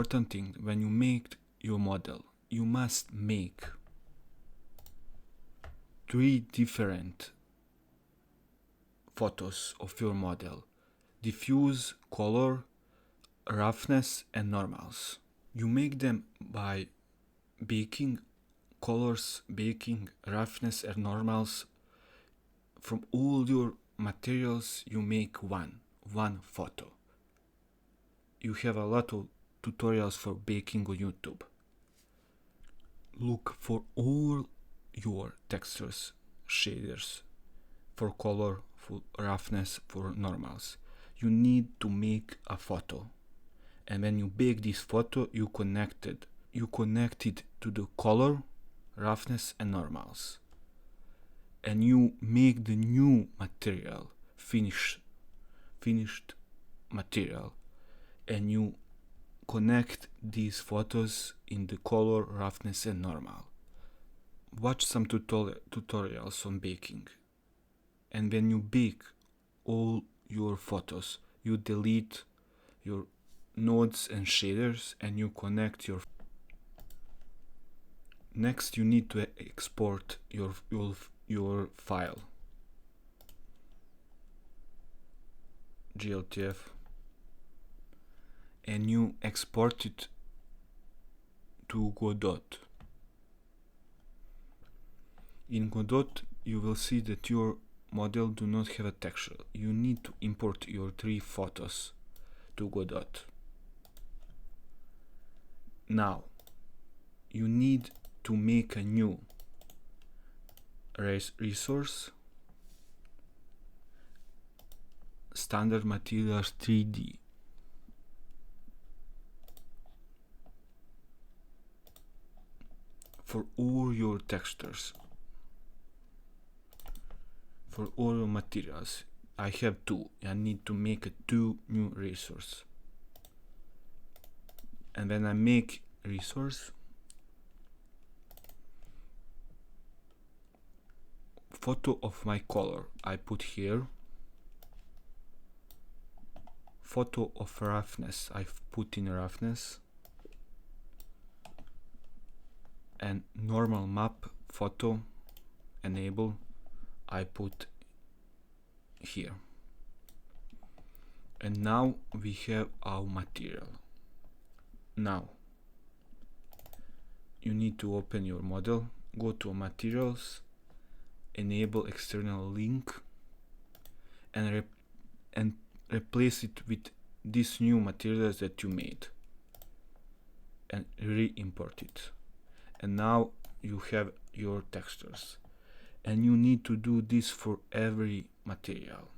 Important thing, when you make your model, you must make 3 different photos of your model: diffuse, color, roughness, and normals. You make them by baking colors, baking roughness and normals. From all your materials you make one photo. You have a lot of tutorials for baking on YouTube. Look for all your textures, shaders, for color, for roughness, for normals. You need to make a photo, and when you bake this photo, you connect it to the color, roughness, and normals, and you make the new material, finished material, and you connect these photos in the color, roughness, and normal. Watch some tutorials on baking, and when you bake all your photos, you delete your nodes and shaders and you connect your. Next, you need to export your file, GLTF, and you export it to Godot. In Godot, you will see that your model do not have a texture. You need to import your 3 photos to Godot. Now, you need to make a new resource, standard materials 3D. For all your textures, for all your materials, I have 2. I need to make 2 new resources. And when I make resource, photo of my color I put here, photo of roughness I've put in roughness, and normal map photo enable I put here. And now we have our material. Now you need to open your model, go to materials, enable external link, and replace it with these new materials that you made, and re-import it. And now you have your textures, and you need to do this for every material.